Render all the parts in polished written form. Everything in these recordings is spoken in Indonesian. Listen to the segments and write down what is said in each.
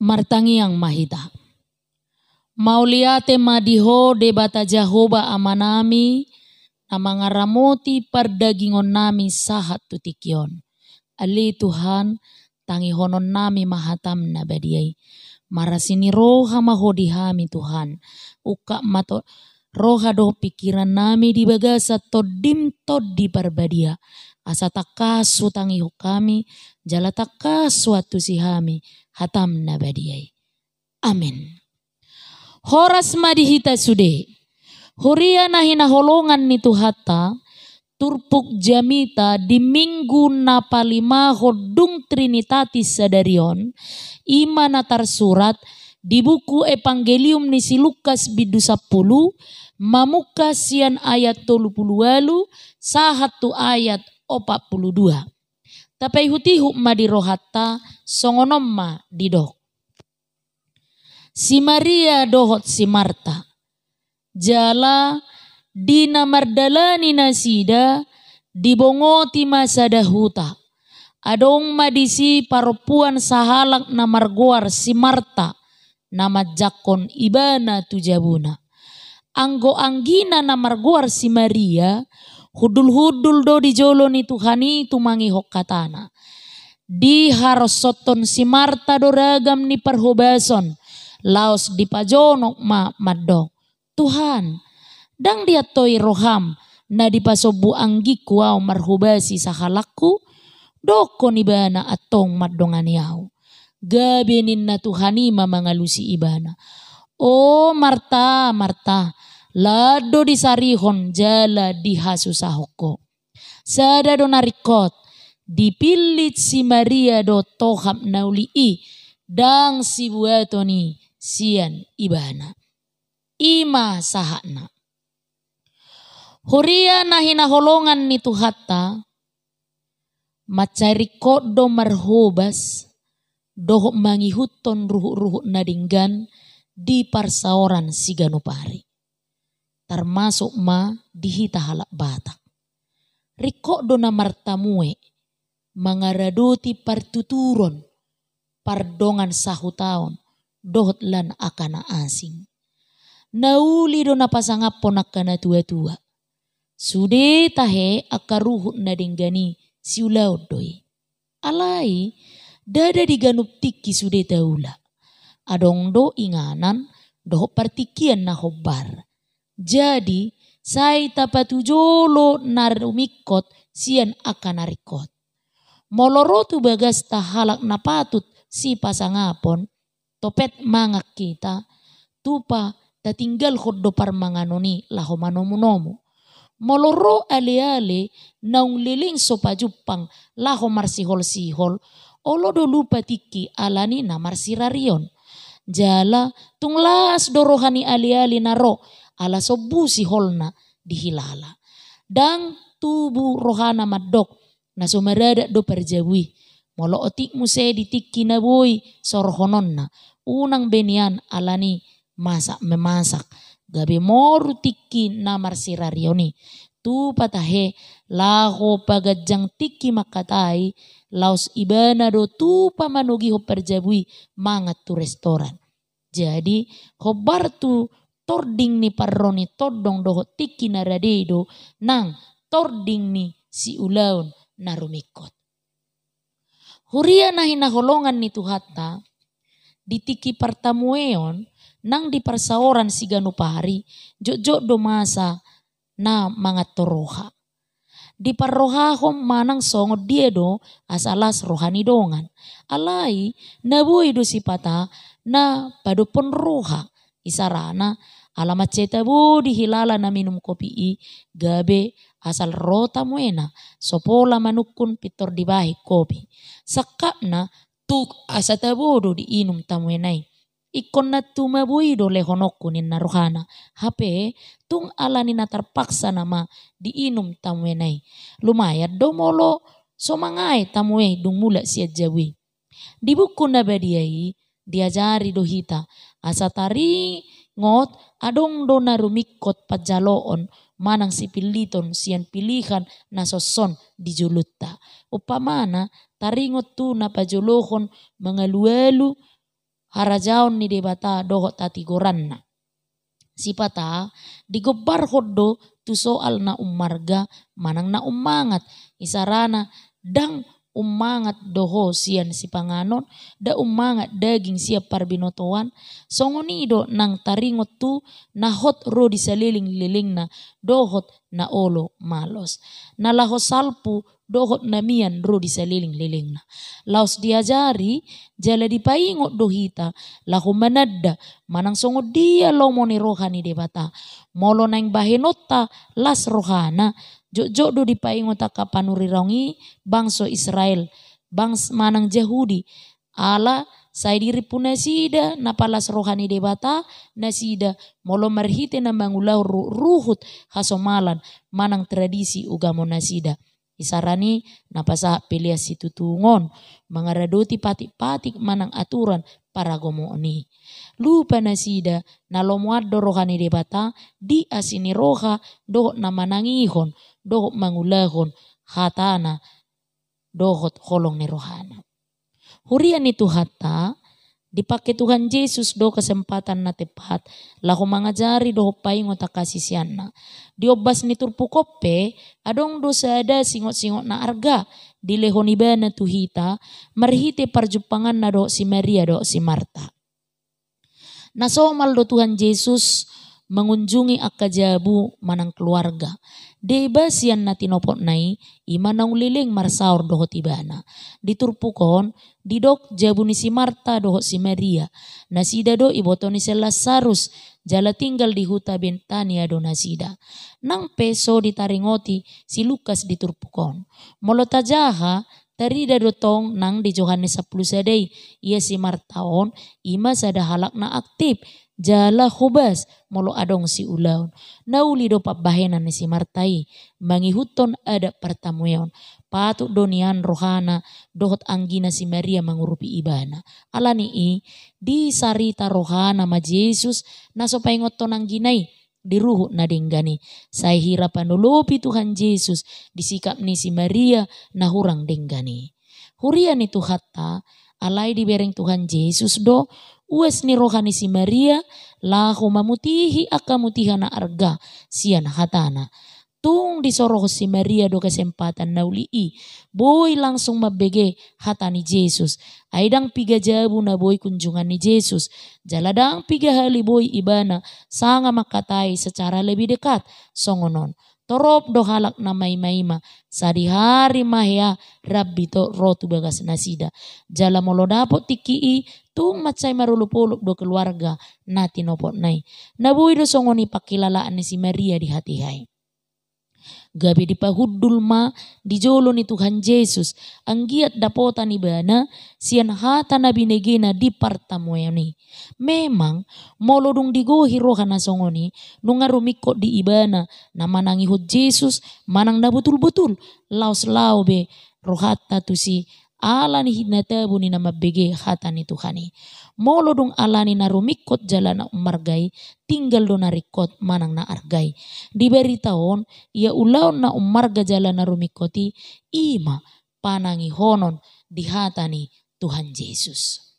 Martangi yang mahita. Mauliate madiho debata Jehovah amanami na mga ramoti pardagingon nami sahat tutikyon. Ali Tuhan tangihonon nami mahatam na badiyay. Marasini roha mahodihami Tuhan. Uka mato roha do pikiran nami di bagasa todim di parbadia. Asa takasu tangiho kami jala takasu atu sihami hatam na badiyay. Amin. Horas madihita sude. Huria na hinaholongan ni Tuhata, turpuk jamita di minggu na palima hodung Trinitatis sadarion, ima na tarsurat di buku Evangelium ni si Lukas bidu 10, mamuka sian ayat 30 sahatu ayat 42. Tapay hutihu madirohata songonom ma didok. Si Maria dohot si Marta. Jala dina mardalani nasida dibongoti masada huta. Adong madisi parupuan sahalak na marguar si Marta nama jakon ibana tujabuna. Anggo anggina na marguar si Maria hudul-hudul do di jolo ni Tuhani tumangi hokatana. Di harosoton si Marta doragam ni parhobason. Laos di pajonok maddo. Tuhan, dang dia toy roham na di pasobu anggi kuaw marhubasi sa halakku, doko ni bana atong maddongan yaw. Gabinin na Tuhani mamangalusi ibana. O Marta, Marta, lado di sarihon jala di hasusahok ko. Sada do narikot, dipilit si Maria do toham naulii, dang si buato ni sian ibana. Ima sahana. Huria na hinaholongan ni Tuhata, macariko do marhubas, doho mangihuton ruhu-ruhu nadinggan di parsaoran si Ganupari. Termasuk ma dihita halak batak. Riko do na martamue, mangaraduti partuturon, pardongan sahutaon, dohot lan akana asing. Nauli do napasangapon akana tua-tua. Sude tahe akaruhut na dinggani si ulaud doi. Alai dada diganup tiki sude taula. Adong do inganan doho partikian na hobar. Jadi say tapatujolo narumikot sian akan narikot. Molorotu bagas tahalak na patut si pasangapon. Topet mangak kita, tupa tatinggal hoddo parmanganoni laho manomunomo. Moloro ale-ale naung liling sopa jupang laho marsihol-sihol, olodo lupa tiki alani na marsirarion. Jala tunglas dorohani ale-ale naro ala sobu siholna dihilala. Dang tubu rohana madok na sumarada do perjawi. Molo otik muse ditiki na boy sorohonon na. Unang benian alani masak memasak. Gabe moru tiki na marsirarioni. Tu patahe laho pagajang tiki makatai. Laos ibana do tu pamanugi ho perjabui mangat tu restoran. Jadi hobar tu tording ni parroni todong doho tiki na radedo nang tording ni si ulaun na rumikot. Huria na hinaholongan ni Tuhata ditiki partamueon nang di parsaoran si Ganupari jojo do masa na mga toroha. Di parrohahom manang songod dia do asalas rohani dongan. Alai nabuy do si pata na padupon roha. Isarana alamat ceta bu dihilala na minum kopi i gabe asal rota muena sopola manukun pitor dibahi kopi. Sakap na tuk asa tabodo diinum tamuenay. Ikon na tumabuido lehonokku nin narohana. Hape tung alani na terpaksa nama diinum tamuenay. Lumayad do molo somangay tamuenay dung mula siya jawi. Di buku na badiyay diajari do hita asa tari ngot adong do narumikot pajaloon manang si piliton siyan pilihan na soson di julutta. Upamana taringot tu na pajolohon mga luelu harajaon ni debata doho tatigoranna. Sipata digobar hoddo tu soal na umarga manang na umangat isarana dang umangat doho sian si panganon da umangat daging siap parbinotoan songonido nang taringot tu nahot ro di saliling-liling na dohot na olo malos nalaho salpu dohot na mian ro di saliling-liling na laos diajari jala dipaingot dohita lahu manadda manang songod dia lomoni rohani debata molo nang bahenota las rohana jok do dipaingot ka panurirongi bangso Israel bangs manang Yahudi ala sai diri puna sida napalas rohani debata nasida molo marhite na mangulau ruhut hasomalan manang tradisi ugamo nasida isarani napasa pelia situtungon mangaradoti patik-patik manang aturan para gomo ni lupa nasida nalomuad do rohani debata di asini roha do na manangihon dohot mangulahon hatana dohot holong ni rohana. Hurian itu hatta dipakai Tuhan Yesus do kesempatan na tepat lahu mangajari doho paingot akasisianna. Diobas ni turpukope adong dosa ada singot-singot na arga dilehon ibana tuhita marhite parjupangan na do si Maria do si Marta. Nasomal do Tuhan Yesus mengunjungi akajabu manang keluarga. Deba sian na tinopot nai ima nang liling marsaur doho tibana. Diturpukon didok jabu ni si Marta doho si Maria. Nasida do iboto ni si Lazarus jala tinggal di huta Bentania do nasida. Nang peso ditaringoti si Lukas diturpukon. Molo tajaha tarida dotong nang di Yohanes 10 sadai ia si Martaon ima sada halak na aktif jala hubas molo adong si ulaun nauli do pabahenan ni si Martai mangihuton ada pertamuyon patut donian rohana dohot anggina si Maria mangurupi ibana alani di sarita rohana ma Yesus naso paingoton angginai di ruhu na denggani sai hira panulupi Tuhan Yesus disikap ni si Maria na hurang denggani hurian itu hatta alai dibereng Tuhan Yesus do uas ni rohani si Maria lahu mamutihi akamutiha na arga sian hatana. Tung disoroh si Maria do kesempatan naulii boy langsung mabege hatani Yesus. Aidang piga jabu na boy kunjungan ni Yesus. Jaladang piga hali boy ibana sanga makatai secara lebih dekat songonon. Torop do halak na maima sadi hari mahya rabbi to rotu bagas nasida. Jala molo dapot tikii tung macay marulupuluk do keluarga na tinopot nai. Nabuy do songoni pakilalaan ni si Maria di hati-hai. Gabi di pahudul ma di jolo ni Tuhan Yesus anggiat dapotan ibana sian hata na binegena di partamuani. Memang molodung digohi rohana songoni nungarumikot di ibana na manangihut Yesus manang na betul-betul laos laube rohata tu si alani hinatabu ni nama bege hata ni Tuhani. Molodung alani na rumikot jalan na umargai tinggal do narikot manang na argai. Diberi tahun ia ulaun na umarga jalan na rumikoti ima panangi honon di hata ni Tuhan Yesus.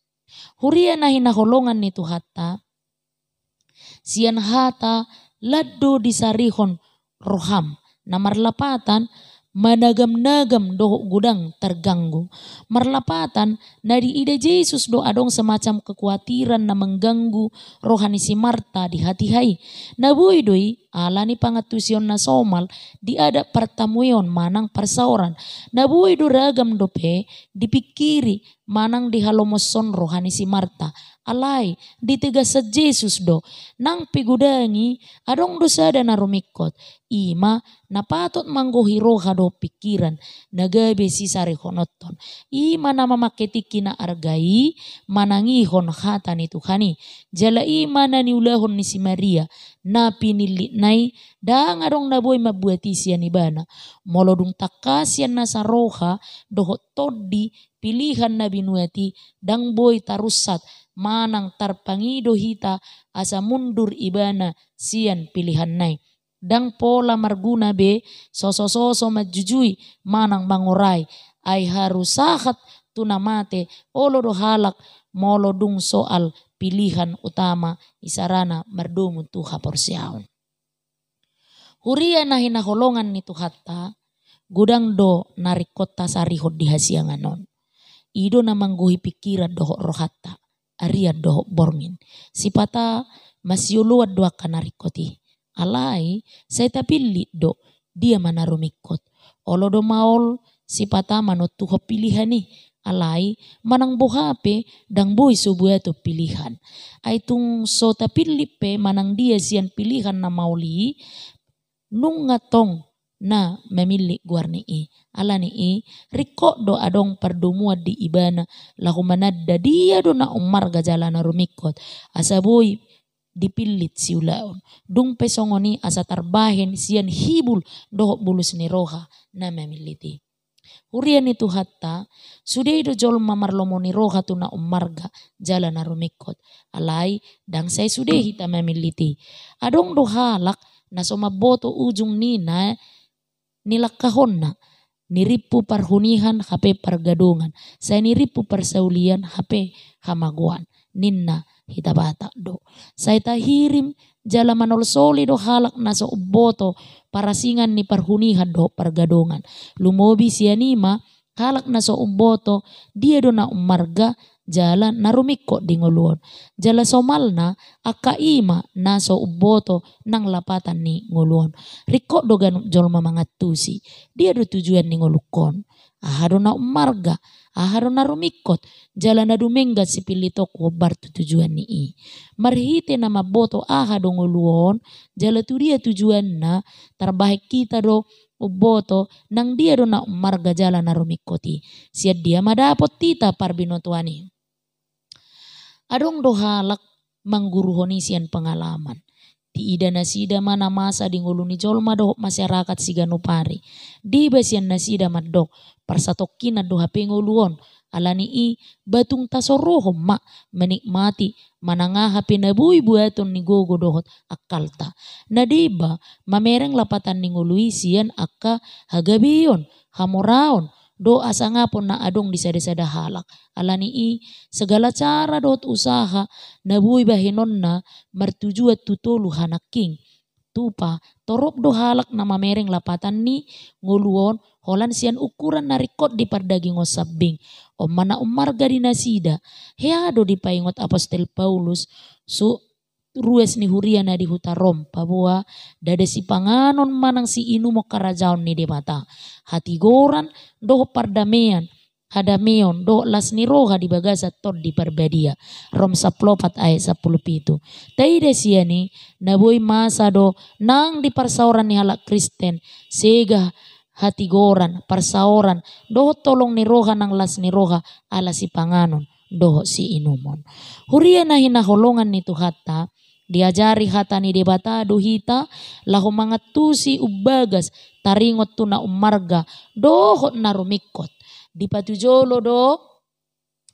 Huria na hinaholongan ni Tuhata sian hata laddo disarihon roham na marlapatan managam-nagam do gudang terganggu. Marlapatan na di ide Yesus do adong semacam kekhawatiran na mengganggu rohani si Marta di hati-hai. Nabuy doi alani pangatusion na somal di ada pertamuyon manang persauran. Nabuy do ragam dope dipikiri manang di halomoson rohani si Marta. Alay ditegas sa Jesus do nang pigudangi adong dosa na rumikot ima napatot manggohi roha do pikiran nagabe si sarihonoton ima na mamaketiki na argai manangihon hata ni Tuhani jala ima na niulahon ni si Maria na pinilit nai dang adong naboy mabuati siya ni bana molodung takasian na sa roha dohot todi pilihan na binuati dang boy tarusat manang tarpangido hita asa mundur ibana sian pilihan nai. Dang pola marguna be soso-soso majujui manang mangurai ay harusahat tunamate olo do halak molodung soal pilihan utama isarana mardumun tuha porsiaon. Huria na hinaholongan ni tuhatta gudang do narikota sarihod di hasianganon. Ido na mangguhi pikiran doho rohatta aria doho borngin. Sipata masyuluad do kanarikoti. Alai saya tapili do dia manarumikot. Olo do maol sipata manutuho pilihan ni. Alai manang bohape dang boy subuya to pilihan. Ay tung so tapili pe manang dia sian pilihan na mauli nung ngatong na memilih guarni i. Ala ni i riko do adong perdumua di ibana lahu manadda dia do na umar gajala na rumikot. Asaboy dipilit siulaon. Dung pesongoni asa tarbahin sian hibul dohok bulus ni roha na memiliti. Hurian itu hatta sudah do jol mamarlomo ni roha tu na umarga jala na rumikot. Alai dang saya sudah hita memiliti. Adong do halak na somaboto ujung nina nilakahon na. Niripu parhunihan hape pargadungan. Saya niripu persaulian hape hamaguan. Ninna hitabata do. Saya tahirim jala manol soli do halak naso boto parasingan ni parhunihan do pargadungan. Lumobi sianima halak naso boto dia do na umarga jala narumiko di nguluon. Jala somalna akaima naso boto nang lapatan ni nguluon. Riko do ganuk jolma mangatusi. Dia do tujuan ni ngulukon. Ahado na umarga, ahado na rumikot, jala na dumenggat si pilito ko bartu tujuan ni i. Marhite na maboto ahado nguluon, jala tu dia tujuan na tarbahik kita do uboto nang dia do na umarga jala na rumikoti. Siya dia madapot tita parbinotuani. Adong do halak mangguruhoni sian pengalaman. Ti ida nasida mana masa di ngulu ni jolma do masyarakat siganupari. Di basian nasida madok parsatokin na do hape nguluon. Alani i batung tasorohom ma menikmati mananga hape nabuy buaton ni gogo dohot akalta. Nadiba mamereng lapatan ni ngului sian akka hagabiyon hamoraon. Do asa nga po na adong di sada-sada halak. Alani i segala cara dot usaha nabuy bahinon na martuju at tutulu hanaking. Tupa torop do halak na mamereng lapatan ni nguluon holan sian ukuran narikot di pardaging o sabing. O mana umarga di nasida. Heado di paingot Apostol Paulus so rues ni huria na di hutarom pabua dada si panganon manang si inu mo karajaon ni debata hati goran do pardamean hadameon do las ni roha di bagaza tod di parbadia rom saplopat ay 17 taide siani naboy masa do nang di parsauran ni halak Kristen sega hati goran parsauran do tolong ni roha nang las ni roha ala si panganon do si inumon huria na hinaholongan ni tuhata diajari hata ni debata duhita lahu mangatusi ubagas taringot tu na umarga dohot na rumikot di patujolo do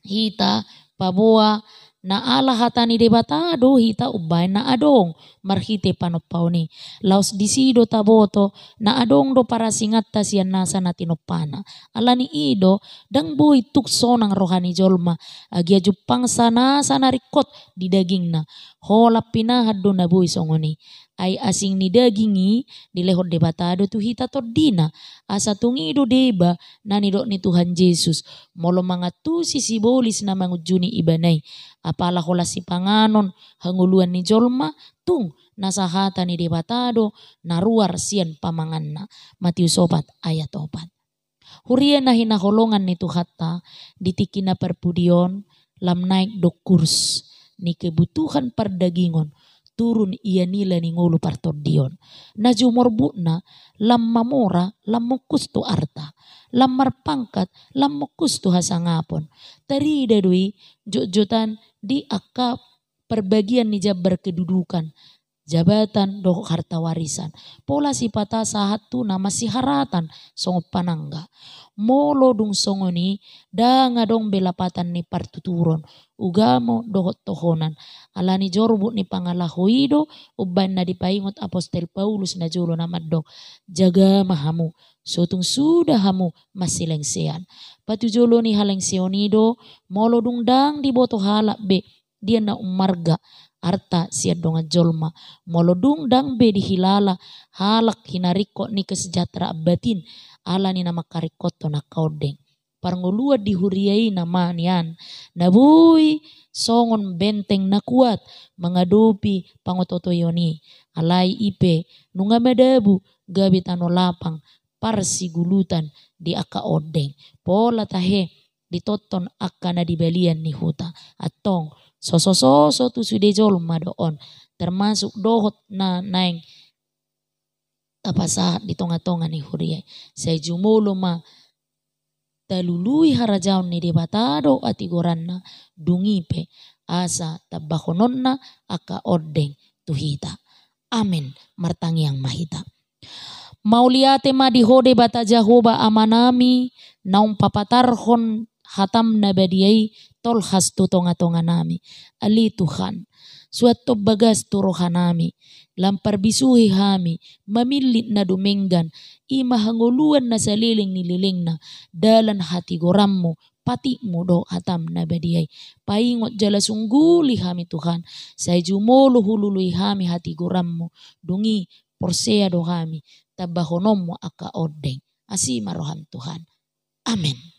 hita pabua na ala hata ni debata do hita ubay na adong marhite panopaw ni laos disido taboto na adong do para singat ta siyan nasa na tinopana ala ni ido dang buhay tukso ng rohani jolma agya jupang sana rikot di daging na hola pinahad do na buhay songoni ay asing ni dagingi dilehod debatado tu hita tordina asa tungido deba na nido ni Tuhan Yesus molo mga tu sisibolis na mangujuni ibanay apala hola si panganon hanguluan ni jolma tung nasahata ni debatado naruar sian pamanganna Matius 4 ayat 4 hurian na hinaholongan ni Tuhata ditiki na perpudion lam naik do kurs ni kebutuhan perdagingon turun ia nila ni ngulu partodion. Na jumorbu na lam mamora lam mukusto arta. Lam marpangkat lam mukusto hasangapon. Tari dadui jojotan di akka perbagian ni jabar kedudukan. Jabatan do harta warisan. Pola sipata sahat tu nama si haratan songo panangga. Molo dung songo ni danga dong belapatan ni partuturon. Ugamo dohot tohonan. Alani jorbu ni pangalahoido uban na dipaingot Apostol Paulus na julo na maddo. Jaga mahamu sotung sudah hamu masilengsean. Patujolo ni halengseonido molo dungdang di boto halak be dia na umarga arta siya donga jolma molo dungdang be di hilala halak hinariko ni kesejahtera batin ala ni nama karikoto na kaudeng. Parngolua dihuriai nama nian nabui songon benteng na kuat mengadupi pangototo yoni alai ipe nunga medabu gabi tano lapang parsigulutan di aka odeng pola tahe ditoton akana di balian ni huta atong soso tu sude jolma doon termasuk dohot na naeng tapasa di tonga-tonga ni huriai saya jumulo ma talului harajaon ni debatado ati goranna dungipe asa tabahononna aka odeng tuhita. Amin martangiang mahita. Mauliate ma dihode bata Jahoba amanami naum papatarhon hatam nabadiai tolhas tu tonga-tonga nami. Ali Tuhan suatu bagas tu rohanami lampar bisuhi hami mamilit na dumenggan ima hanguluan na saliling nililing na dalan hati gorammu pati mudo hatam nabadiai paingot jala sungguli hami Tuhan saya jumolo hulului hami hati gorammu dungi porsea do hami tabahonommu aka odeng asi marohan Tuhan. Amin.